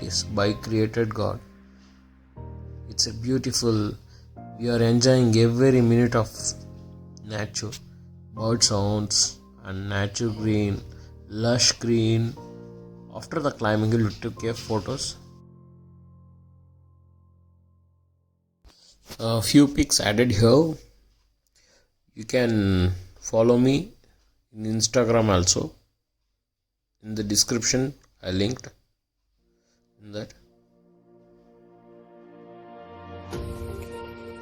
is by created God. It's a beautiful. We are enjoying every minute of nature, bird sounds and nature green, lush green. After the climbing, we took photos. A few pics added here. You can follow me in Instagram also. In the description, I linked in that.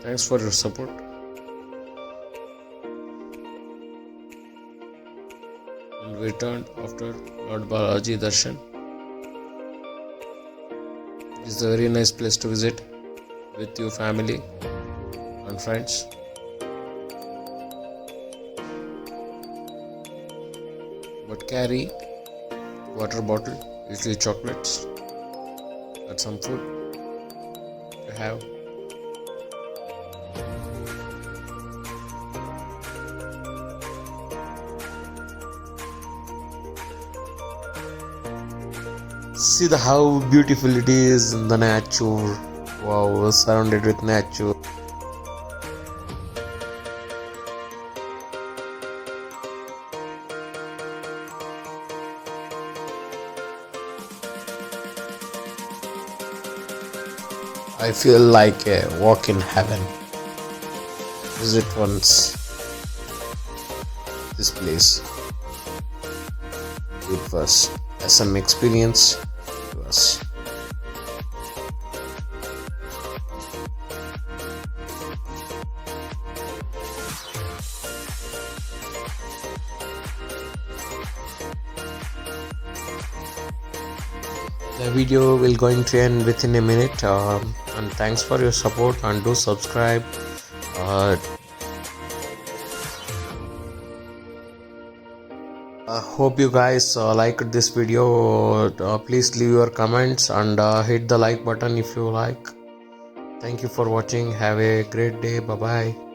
Thanks for your support. And we returned after Lord Balaji Darshan. This is a very nice place to visit with your family and friends. But carry water bottle, usually chocolates, and some food to have. See how beautiful it is in the nature. Wow, surrounded with nature. I feel like a walk in heaven. Visit once this place. It was some experience to us. The video will going to end within a minute, and thanks for your support, and do subscribe. I hope you guys liked this video. Please leave your comments and hit the like button if you like. Thank you for watching. Have a great day. Bye bye.